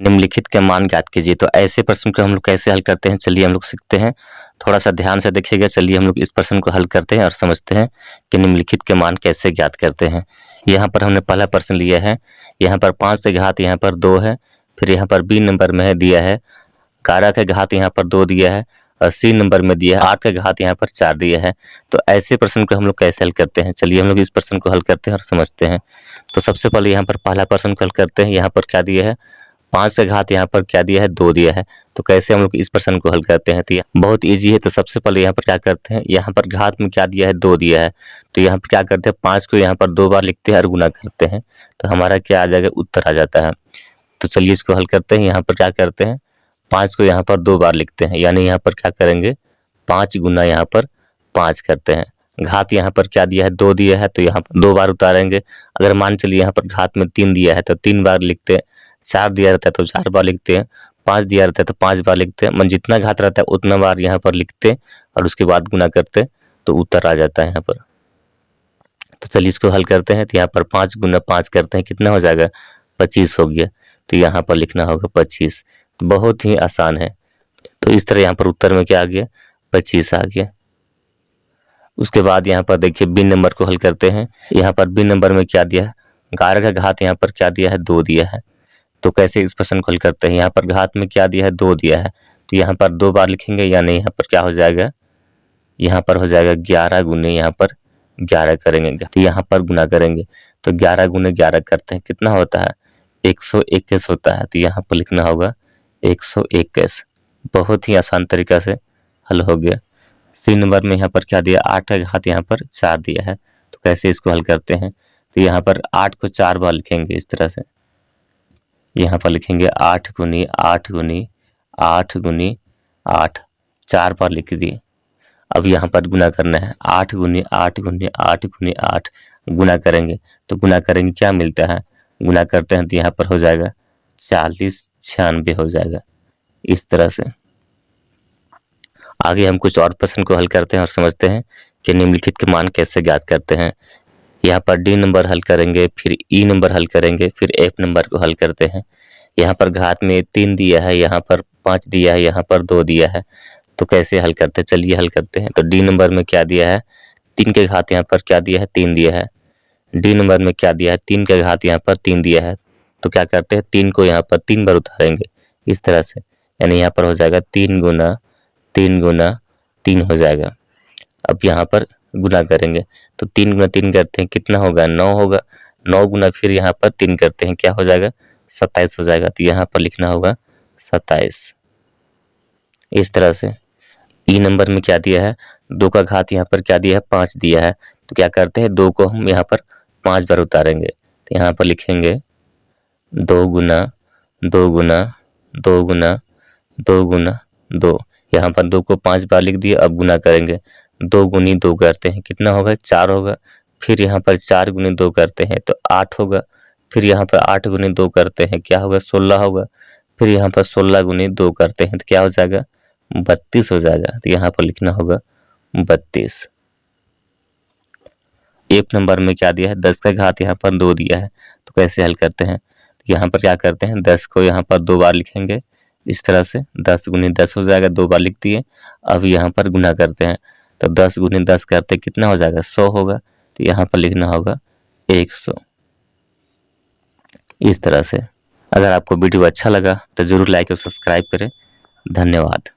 निम्नलिखित के मान ज्ञात कीजिए। तो ऐसे प्रश्न को हम लोग कैसे हल करते हैं, चलिए हम लोग सीखते हैं। थोड़ा सा ध्यान से देखिएगा। चलिए हम लोग इस प्रश्न को हल करते हैं और समझते हैं कि निम्नलिखित के मान कैसे ज्ञात करते हैं। यहाँ पर हमने पहला प्रश्न लिया है। यहाँ पर 5 से घात यहाँ पर 2 है। फिर यहाँ पर बी नंबर में है दिया है 11 के घात यहाँ पर 2 दिया है और सी नंबर में दिया है 8 के घात यहाँ पर 4 दिया है। तो ऐसे प्रश्न को हम लोग कैसे हल करते हैं, चलिए हम लोग इस प्रश्न को हल करते हैं और समझते हैं। तो सबसे पहले यहाँ पर पहला प्रश्न को हल करते हैं। यहाँ पर क्या दिया है 5 से घात यहाँ पर क्या दिया है 2 दिया है। तो कैसे हम लोग इस प्रश्न को हल करते हैं, तो ये बहुत इजी है। तो सबसे पहले यहाँ पर क्या करते हैं, यहाँ पर घात में क्या दिया है 2 दिया है। तो यहाँ पर क्या करते हैं 5 को यहाँ पर 2 बार लिखते हैं और गुना करते हैं। तो हमारा क्या आ जाएगा, उत्तर आ जाता है। तो चलिए इसको हल करते हैं। यहाँ पर क्या करते हैं 5 को यहाँ पर 2 बार लिखते हैं, यानी यहाँ पर क्या करेंगे 5 गुना यहाँ पर 5 करते हैं। घात यहाँ पर क्या दिया है 2 दिया है, तो यहाँ पर 2 बार उतारेंगे। अगर मान चलिए यहाँ पर घात में 3 दिया है तो 3 बार लिखते हैं। 4 दिया रहता है तो 4 बार लिखते हैं। 5 दिया रहता है तो 5 बार लिखते हैं। मन जितना घात रहता है उतना बार यहाँ पर लिखते और उसके बाद गुना करते तो उत्तर आ जाता है यहाँ पर। तो चलिए इसको हल करते हैं। तो यहाँ पर 5 गुना 5 करते हैं, कितना हो जाएगा 25 हो गया। तो यहाँ पर लिखना होगा 25। तो बहुत ही आसान है। तो इस तरह यहाँ पर उत्तर में क्या आ गया 25 आ गया। उसके बाद यहाँ पर देखिए बी नंबर को हल करते हैं। यहाँ पर बी नंबर में क्या दिया है 11 का घात यहाँ पर क्या दिया है 2 दिया है। तो कैसे इस प्रश्न को हल करते हैं, यहाँ पर घात में क्या दिया है 2 दिया है। तो यहाँ पर 2 बार लिखेंगे, यानी यहाँ पर क्या हो जाएगा, यहाँ पर हो जाएगा 11 गुने यहाँ पर 11 करेंगे। तो यहाँ पर गुना करेंगे तो 11 गुने 11 करते हैं, कितना होता है 121 होता है। तो यहाँ पर लिखना होगा 121। बहुत ही आसान तरीका से हल हो गया। सी नंबर में यहाँ पर क्या दिया 8 का घात यहाँ पर 4 दिया है। तो कैसे इसको हल करते हैं, तो यहाँ पर 8 को 4 बार लिखेंगे इस तरह से। यहाँ पर लिखेंगे 8 गुनी 8 गुनी 8 गुनी 8, 4 बार लिख दिए। अब यहाँ पर गुना करना है 8 गुनी 8 गुनी 8 गुनी 8 गुना करेंगे। तो गुना करेंगे क्या मिलता है, गुना करते हैं तो यहाँ पर हो जाएगा 40 96 हो जाएगा। इस तरह से आगे हम कुछ और प्रश्न को हल करते हैं और समझते हैं कि निम्नलिखित के मान कैसे ज्ञात करते हैं। यहाँ पर डी नंबर हल करेंगे, फिर ई नंबर हल करेंगे, फिर एफ नंबर को हल करते हैं। यहाँ पर घात में 3 दिया है, यहाँ पर 5 दिया है, यहाँ पर 2 दिया है। तो कैसे हल करते हैं, चलिए हल करते हैं। तो डी नंबर में क्या दिया है 3 के घात यहाँ पर क्या दिया है 3 दिया है। डी नंबर में क्या दिया है 3 के घात यहाँ पर 3 दिया है। तो क्या करते हैं 3 को यहाँ पर 3 बार उतारेंगे इस तरह से, यानी यहाँ पर हो जाएगा 3 गुना 3 हो जाएगा। अब यहाँ पर गुना करेंगे तो 3 गुना 3 करते हैं, कितना होगा 9 होगा। 9 गुना फिर यहाँ पर 3 करते हैं, क्या हो जाएगा 27 हो जाएगा। तो यहाँ पर लिखना होगा 27। इस तरह से ई नंबर में क्या दिया है 2 का घात यहाँ पर क्या दिया है 5 दिया है। तो क्या करते हैं 2 को हम यहाँ पर 5 बार उतारेंगे। तो यहाँ पर लिखेंगे 2 गुना 2 गुना 2 गुना 2 गुना 2। यहाँ पर 2 को 5 बार लिख दिए। अब गुना करेंगे 2 गुनी 2 करते हैं, कितना होगा 4 होगा। फिर यहाँ पर 4 गुनी 2 करते हैं तो 8 होगा। फिर यहाँ पर 8 गुनी 2 करते हैं, क्या होगा 16 होगा। फिर यहाँ पर 16 गुनी 2 करते हैं तो क्या हो जाएगा 32 हो जाएगा। तो यहाँ पर लिखना होगा 32। एक नंबर में क्या दिया है 10 का घात यहाँ पर 2 दिया है। तो कैसे हल करते हैं, तो यहाँ पर क्या करते हैं 10 को यहाँ पर 2 बार लिखेंगे इस तरह से। 10 गुनी 10 हो जाएगा, 2 बार लिख दिए। अब यहाँ पर गुना करते हैं तो 10 गुनी 10 करते कितना हो जाएगा 100 होगा। तो यहाँ पर लिखना होगा 100। इस तरह से अगर आपको वीडियो अच्छा लगा तो जरूर लाइक और सब्सक्राइब करें। धन्यवाद।